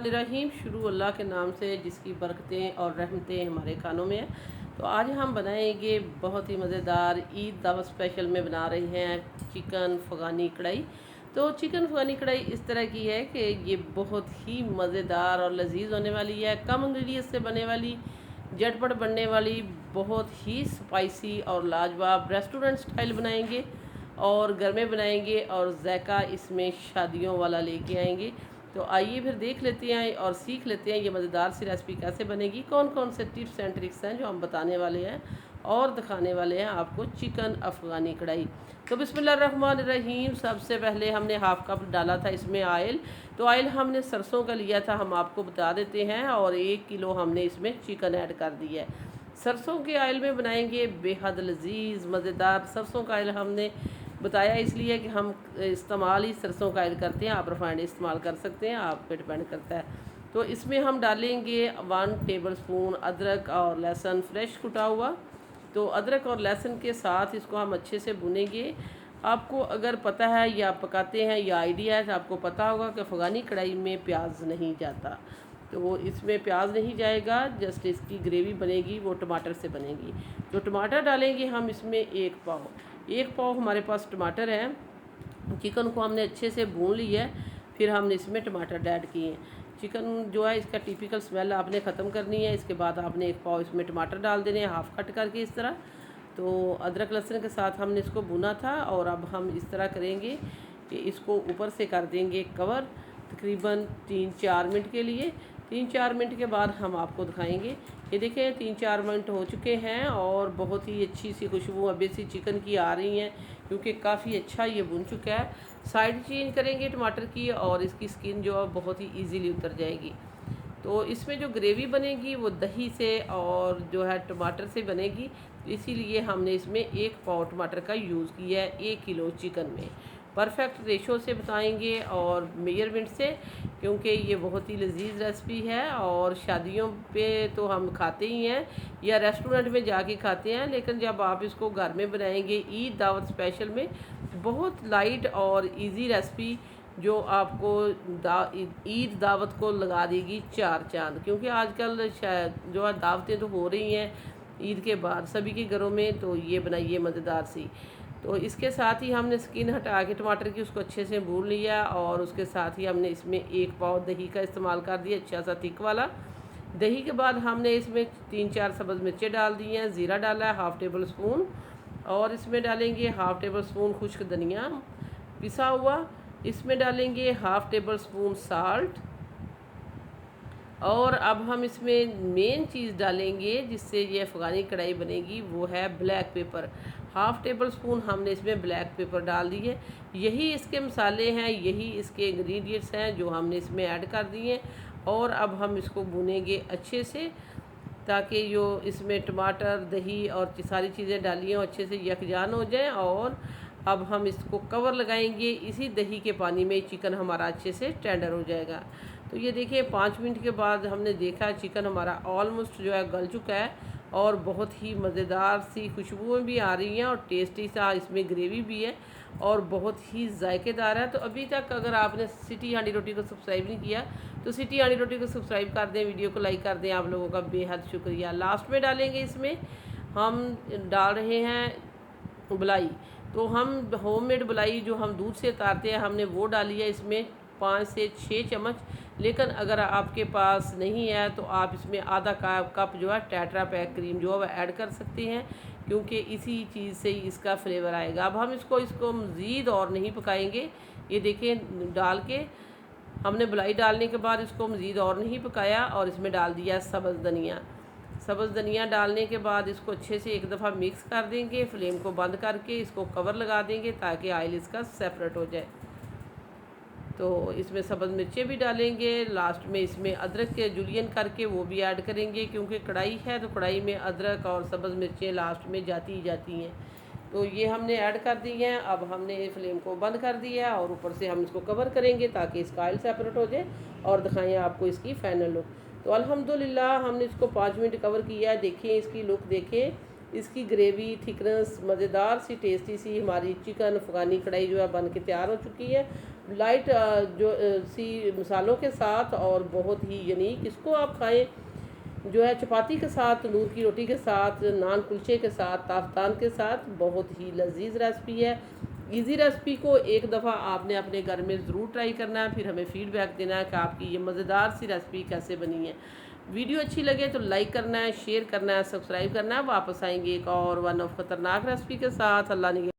रहीम शुरू अल्लाह के नाम से जिसकी बरकतें और रहमतें हमारे खानों में हैं। तो आज हम बनाएंगे बहुत ही मज़ेदार ईद दावत स्पेशल में बना रहे हैं चिकन फ़गानी कढ़ाई। तो चिकन फ़गानी कढ़ाई इस तरह की है कि ये बहुत ही मज़ेदार और लजीज होने वाली है, कम इंग्रेडिएंट से बनने वाली, झटपट बनने वाली, बहुत ही स्पाइसी और लाजवाब। रेस्टोरेंट स्टाइल बनाएंगे और घर में बनाएंगे और जायका इसमें शादियों वाला लेके आएंगे। तो आइए फिर देख लेते हैं और सीख लेते हैं ये मज़ेदार सी रेसिपी कैसे बनेगी, कौन कौन से टिप्स एंड ट्रिक्स हैं जो हम बताने वाले हैं और दिखाने वाले हैं आपको चिकन अफ़गानी कढ़ाई। तो बिस्मिल्लाहिर्रहमानिर्रहीम। सबसे पहले हमने हाफ़ कप डाला था इसमें ऑयल। तो ऑयल हमने सरसों का लिया था, हम आपको बता देते हैं, और 1 किलो हमने इसमें चिकन ऐड कर दिया है। सरसों के ऑयल में बनाएंगे बेहद लजीज मज़ेदार। सरसों का ऑयल हमने बताया इसलिए कि हम इस्तेमाल ही सरसों का ऑयल करते हैं, आप रिफाइंड इस्तेमाल कर सकते हैं, आप पे डिपेंड करता है। तो इसमें हम डालेंगे 1 टेबलस्पून अदरक और लहसुन फ्रेश कुटा हुआ। तो अदरक और लहसुन के साथ इसको हम अच्छे से भुनेंगे। आपको अगर पता है या आप पकाते हैं या आइडिया है तो आपको पता होगा कि अफ़गानी कढ़ाई में प्याज नहीं जाता, तो वो इसमें प्याज नहीं जाएगा, जस्ट इसकी ग्रेवी बनेगी वो टमाटर से बनेगी। तो टमाटर डालेंगे हम इसमें 1 पाव हमारे पास टमाटर है। चिकन को हमने अच्छे से भून लिया है, फिर हमने इसमें टमाटर ऐड किए। चिकन जो है इसका टिपिकल स्मेल आपने ख़त्म करनी है। इसके बाद आपने 1 पाव इसमें टमाटर डाल देने हैं, हाफ़ कट करके इस तरह। तो अदरक लहसुन के साथ हमने इसको भुना था और अब हम इस तरह करेंगे कि इसको ऊपर से कर देंगे कवर तकरीबन 3-4 मिनट के लिए। 3-4 मिनट के बाद हम आपको दिखाएंगे। ये देखें 3-4 मिनट हो चुके हैं और बहुत ही अच्छी सी खुशबू अभी सी चिकन की आ रही है, क्योंकि काफ़ी अच्छा ये भुन चुका है। साइड चेंज करेंगे टमाटर की और इसकी स्किन जो है बहुत ही इजीली उतर जाएगी। तो इसमें जो ग्रेवी बनेगी वो दही से और जो है टमाटर से बनेगी, इसीलिए हमने इसमें 1 पाव टमाटर का यूज़ किया है 1 किलो चिकन में। परफेक्ट रेशो से बताएंगे और मेजरमेंट से, क्योंकि ये बहुत ही लजीज रेसिपी है और शादियों पे तो हम खाते ही हैं या रेस्टोरेंट में जाके खाते हैं, लेकिन जब आप इसको घर में बनाएंगे ईद दावत स्पेशल में, बहुत लाइट और इजी रेसिपी जो आपको ईद दावत को लगा देगी 4 चांद। क्योंकि आजकल जो है दावतें तो हो रही हैं ईद के बाद सभी के घरों में, तो ये बनाइए मज़ेदार सी। तो इसके साथ ही हमने स्किन हटा के टमाटर की उसको अच्छे से भून लिया और उसके साथ ही हमने इसमें 1 पाव दही का इस्तेमाल कर दिया, अच्छा सा थिक वाला। दही के बाद हमने इसमें 3-4 सब्ज़ मिर्चें डाल दी हैं, ज़ीरा डाला है हाफ़ टेबल स्पून, और इसमें डालेंगे हाफ़ टेबल स्पून खुश्क धनिया पिसा हुआ। इसमें डालेंगे हाफ़ टेबल स्पून साल्ट, और अब हम इसमें मेन चीज़ डालेंगे जिससे ये अफ़गानी कढ़ाई बनेगी, वो है black pepper. Half table spoon हमने इसमें ब्लैक पेपर डाल दी है। यही इसके मसाले हैं, यही इसके इंग्रेडिएंट्स हैं जो हमने इसमें ऐड कर दिए हैं। और अब हम इसको भूनेंगे अच्छे से, ताकि जो इसमें टमाटर दही और सारी चीज़ें डाली हों अच्छे से यकजान हो जाए। और अब हम इसको कवर लगाएंगे, इसी दही के पानी में चिकन हमारा अच्छे से टेंडर हो जाएगा। तो ये देखिए 5 मिनट के बाद हमने देखा चिकन हमारा ऑलमोस्ट जो है गल चुका है और बहुत ही मज़ेदार सी खुशबुएँ भी आ रही हैं और टेस्टी सा इसमें ग्रेवी भी है और बहुत ही जायकेदार है। तो अभी तक अगर आपने सिटी हांडी रोटी को सब्सक्राइब नहीं किया तो सिटी हांडी रोटी को सब्सक्राइब कर दें, वीडियो को लाइक कर दें, आप लोगों का बेहद शुक्रिया। लास्ट में डालेंगे इसमें हम डाल रहे हैं बुलाई। तो हम होममेड बुलाई जो हम दूध से उतारते हैं हमने वो डाली है इसमें 5 से 6 चम्मच। लेकिन अगर आपके पास नहीं है तो आप इसमें आधा कप जो है टेट्रा पैक क्रीम जो है वह ऐड कर सकते हैं, क्योंकि इसी चीज़ से ही इसका फ्लेवर आएगा। अब हम इसको मज़ीद और नहीं पकाएंगे। ये देखें डाल के हमने बुलाई डालने के बाद इसको मज़ीद और नहीं पकाया और इसमें डाल दिया सब्ज़ धनिया। सब्ज़ धनिया डालने के बाद इसको अच्छे से एक दफ़ा मिक्स कर देंगे, फ्लेम को बंद करके इसको कवर लगा देंगे ताकि ऑयल इसका सेपरेट हो जाए। तो इसमें सब्ज़ मिर्चें भी डालेंगे, लास्ट में इसमें अदरक के जुलियन करके वो भी ऐड करेंगे, क्योंकि कढ़ाई है तो कढ़ाई में अदरक और सब्ज़ मिर्चें लास्ट में जाती ही जाती हैं। तो ये हमने ऐड कर दी हैं। अब हमने फ्लेम को बंद कर दिया और ऊपर से हम इसको कवर करेंगे ताकि इसका ऑयल सेपरेट हो जाए और दिखाएँ आपको इसकी फ़ाइनल लुक। तो अल्हम्दुलिल्लाह हमने इसको 5 मिनट कवर किया है। देखें इसकी लुक देखें, इसकी ग्रेवी थिकनेस मज़ेदार सी टेस्टी सी हमारी चिकन अफ़गानी कढ़ाई जो है बन के तैयार हो चुकी है। लाइट सी मसालों के साथ और बहुत ही यूनिक। इसको आप खाएं जो है चपाती के साथ, तंदूर की रोटी के साथ, नान कुलचे के साथ, ताफ्तान के साथ। बहुत ही लजीज रेसिपी है। इजी रेसिपी को एक दफ़ा आपने अपने घर में ज़रूर ट्राई करना है, फिर हमें फ़ीडबैक देना है कि आपकी ये मज़ेदार सी रेसिपी कैसे बनी है। वीडियो अच्छी लगे तो लाइक करना है, शेयर करना है, सब्सक्राइब करना है। वापस आएंगे एक और वन ऑफ ख़तरनाक रेसिपी के साथ। अल्लाह ने